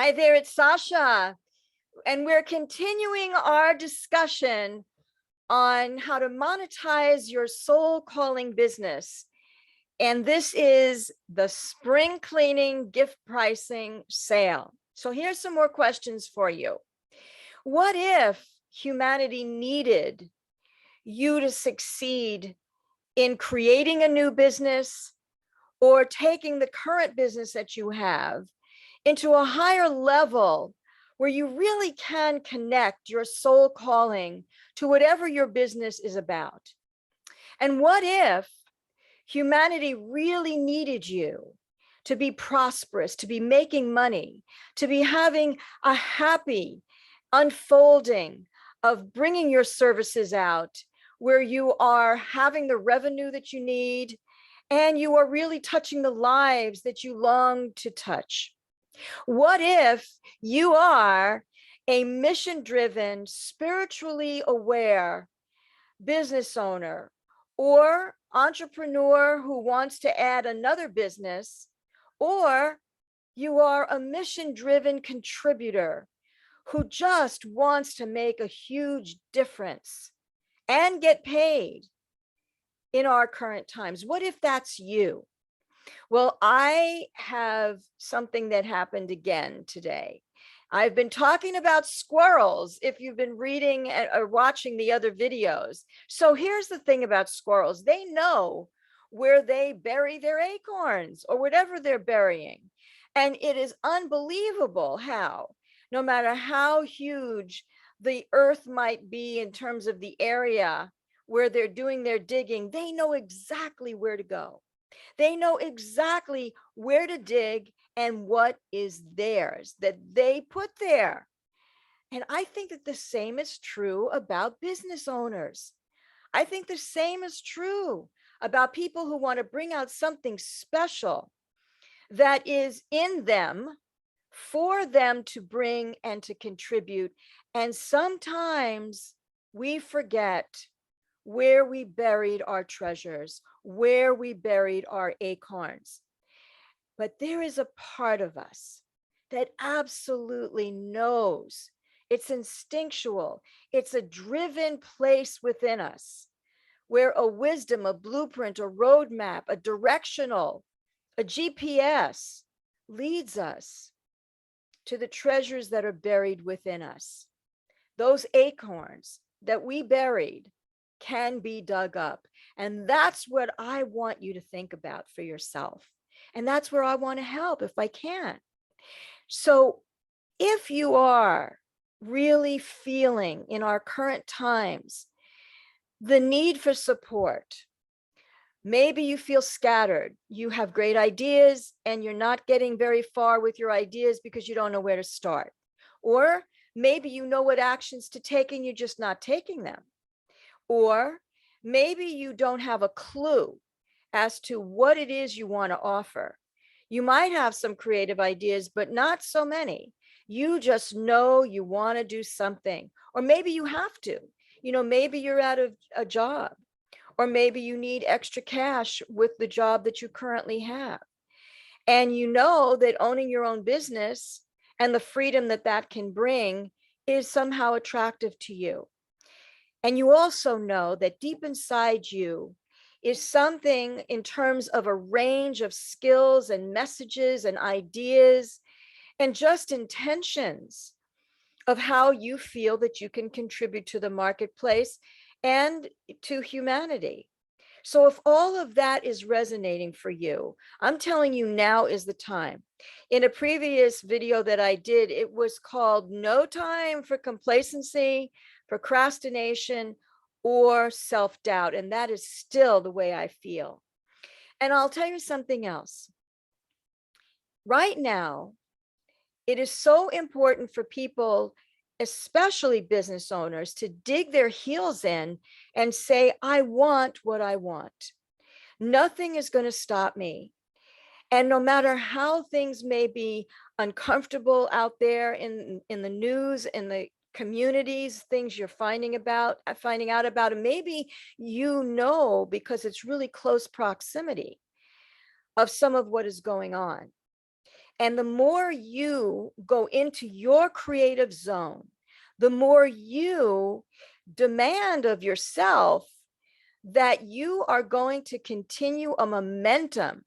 Hi there, it's Sasha, and we're continuing our discussion on how to monetize your soul calling business. And this is the spring cleaning gift pricing sale. So here's some more questions for you. What if humanity needed you to succeed in creating a new business or taking the current business that you have into a higher level where you really can connect your soul calling to whatever your business is about? And what if humanity really needed you to be prosperous, to be making money, to be having a happy unfolding of bringing your services out where you are having the revenue that you need and you are really touching the lives that you long to touch? What if you are a mission-driven, spiritually aware business owner or entrepreneur who wants to add another business, or you are a mission-driven contributor who just wants to make a huge difference and get paid in our current times? What if that's you? Well, I have something that happened again today. I've been talking about squirrels if you've been reading or watching the other videos. So here's the thing about squirrels. They know where they bury their acorns or whatever they're burying. And it is unbelievable how, no matter how huge the earth might be in terms of the area where they're doing their digging, they know exactly where to go. They know exactly where to dig and what is theirs that they put there. And I think that the same is true about business owners. I think the same is true about people who want to bring out something special that is in them for them to bring and to contribute. And sometimes we forget where we buried our treasures, where we buried our acorns. But there is a part of us that absolutely knows. It's instinctual. It's a driven place within us where a wisdom, a blueprint, a roadmap, a directional, a GPS leads us to the treasures that are buried within us. Those acorns that we buried can be dug up. And that's what I want you to think about for yourself. And that's where I want to help if I can. So if you are really feeling in our current times the need for support, maybe you feel scattered, you have great ideas and you're not getting very far with your ideas because you don't know where to start. Or maybe you know what actions to take and you're just not taking them. Or maybe you don't have a clue as to what it is you want to offer. You might have some creative ideas, but not so many. You just know you want to do something, or maybe you have to. Maybe you're out of a job, or maybe you need extra cash with the job that you currently have. And you know that owning your own business and the freedom that that can bring is somehow attractive to you. And you also know that deep inside you is something in terms of a range of skills and messages and ideas and just intentions of how you feel that you can contribute to the marketplace and to humanity. So if all of that is resonating for you, I'm telling you, now is the time. In a previous video that I did, it was called No Time for Complacency, Procrastination, or Self-Doubt. And that is still the way I feel. And I'll tell you something else. Right now, it is so important for people, especially business owners, to dig their heels in and say, I want what I want. Nothing is going to stop me. And no matter how things may be uncomfortable out there in the news, in the communities, things you're finding out about, and maybe because it's really close proximity of some of what is going on. And the more you go into your creative zone, the more you demand of yourself that you are going to continue a momentum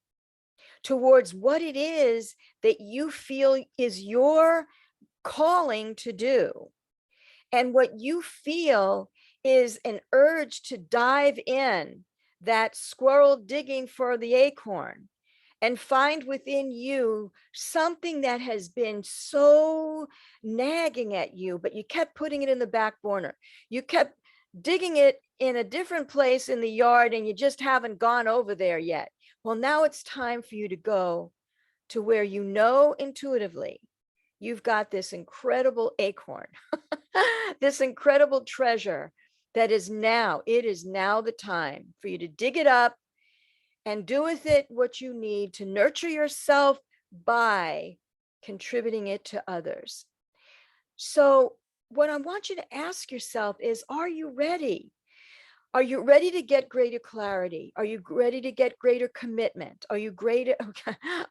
towards what it is that you feel is your calling to do. And what you feel is an urge to dive in, that squirrel digging for the acorn, and find within you something that has been so nagging at you, but you kept putting it in the back burner. You kept digging it in a different place in the yard and you just haven't gone over there yet. Well, now it's time for you to go to where you know intuitively you've got this incredible acorn, this incredible treasure that is now, it is now the time for you to dig it up and do with it what you need to nurture yourself by contributing it to others. So, what I want you to ask yourself is, are you ready? Are you ready to get greater clarity? Are you ready to get greater commitment? Are you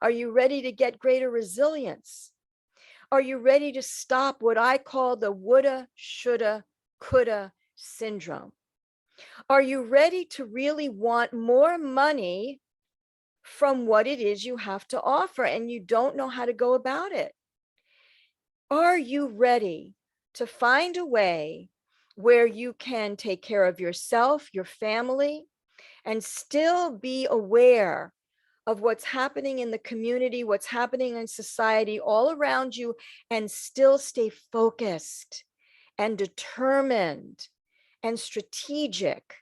are you ready to get greater resilience? Are you ready to stop what I call the woulda, shoulda, coulda syndrome? Are you ready to really want more money from what it is you have to offer and you don't know how to go about it? Are you ready to find a way where you can take care of yourself, your family, and still be aware of what's happening in the community, what's happening in society all around you, and still stay focused and determined and strategic?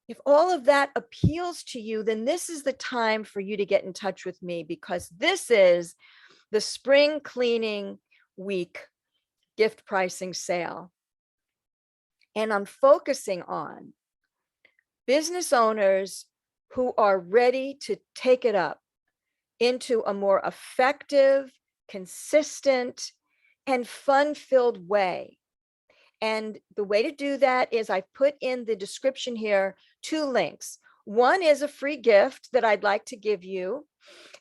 If all of that appeals to you, then this is the time for you to get in touch with me, because this is the spring cleaning week gift pricing sale. And I'm focusing on business owners who are ready to take it up into a more effective, consistent, and fun-filled way. And the way to do that is I put in the description here 2 links. One is a free gift that I'd like to give you,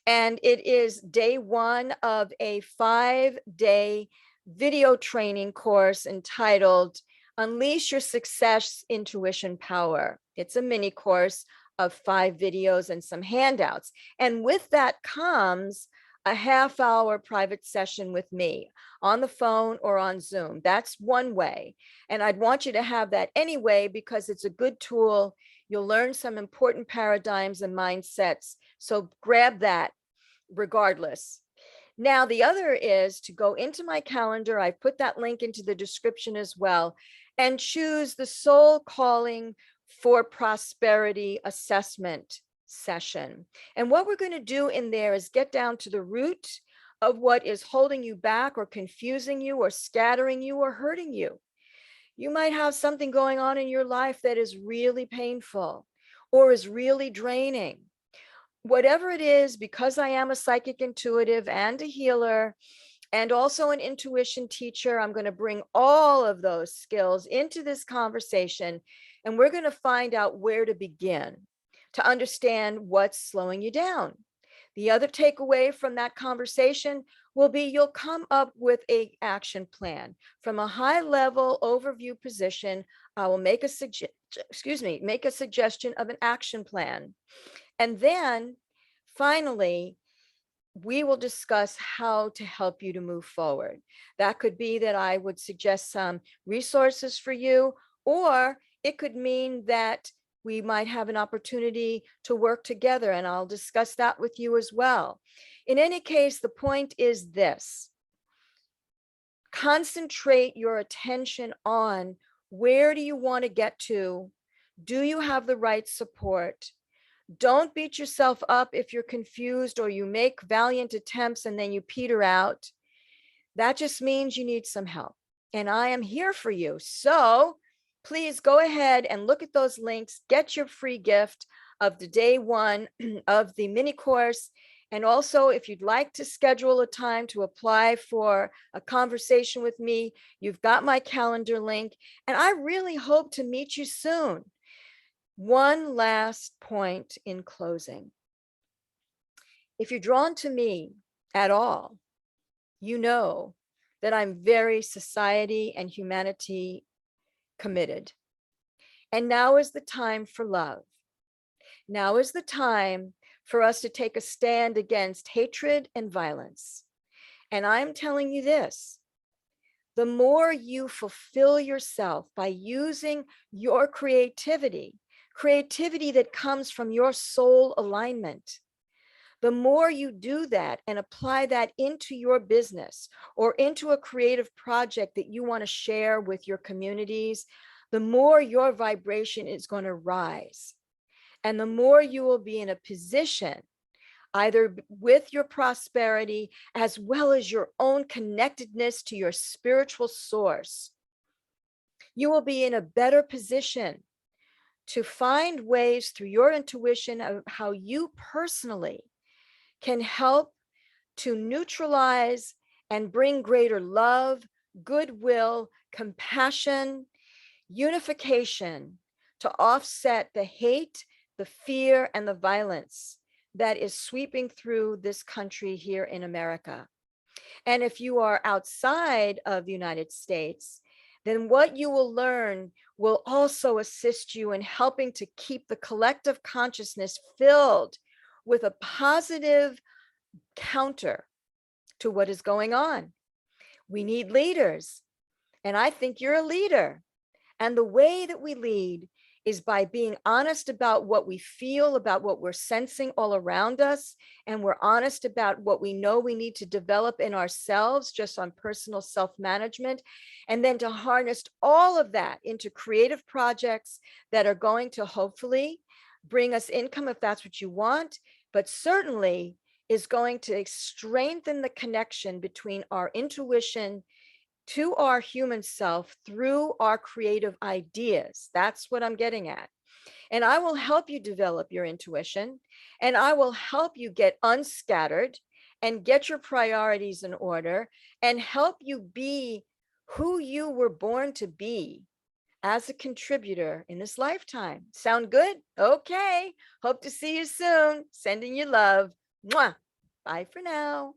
and it is day 1 of a 5-day video training course entitled Unleash Your Success Intuition Power. It's a mini course of 5 videos and some handouts. And with that comes a half-hour private session with me on the phone or on Zoom. That's one way. And I'd want you to have that anyway, because it's a good tool. You'll learn some important paradigms and mindsets. So grab that regardless. Now, the other is to go into my calendar. I put that link into the description as well, and choose the Soul Calling for Prosperity assessment session. And what we're going to do in there is get down to the root of what is holding you back or confusing you or scattering you or hurting you. You might have something going on in your life that is really painful or is really draining. Whatever it is, because I am a psychic intuitive and a healer and also an intuition teacher, I'm going to bring all of those skills into this conversation, and we're going to find out where to begin to understand what's slowing you down. The other takeaway from that conversation will be you'll come up with an action plan. From a high level overview position, I will make a suggestion of an action plan. And then finally, we will discuss how to help you to move forward. That could be that I would suggest some resources for you, or it could mean that we might have an opportunity to work together, and I'll discuss that with you as well. In any case, the point is this: concentrate your attention on where do you want to get to? Do you have the right support? Don't beat yourself up if you're confused or you make valiant attempts and then you peter out. That just means you need some help, and I am here for you. So please go ahead and look at those links, get your free gift of the day 1 of the mini course. And also, if you'd like to schedule a time to apply for a conversation with me, you've got my calendar link, and I really hope to meet you soon. One last point in closing. If you're drawn to me at all, you know that I'm very society and humanity committed. And now is the time for love. Now is the time for us to take a stand against hatred and violence. And I'm telling you this, the more you fulfill yourself by using your creativity, creativity that comes from your soul alignment, the more you do that and apply that into your business or into a creative project that you want to share with your communities, the more your vibration is going to rise. And the more you will be in a position, either with your prosperity as well as your own connectedness to your spiritual source, you will be in a better position to find ways through your intuition of how you personally can help to neutralize and bring greater love, goodwill, compassion, unification to offset the hate, the fear, and the violence that is sweeping through this country here in America. And if you are outside of the United States, then what you will learn will also assist you in helping to keep the collective consciousness filled with a positive counter to what is going on. We need leaders, and I think you're a leader. And the way that we lead is by being honest about what we feel, about what we're sensing all around us, and we're honest about what we know we need to develop in ourselves just on personal self-management, and then to harness all of that into creative projects that are going to hopefully bring us income if that's what you want, but certainly is going to strengthen the connection between our intuition to our human self through our creative ideas. That's what I'm getting at. And I will help you develop your intuition, and I will help you get unscattered and get your priorities in order and help you be who you were born to be as a contributor in this lifetime. Sound good? Okay. Hope to see you soon. Sending you love. Mwah. Bye for now.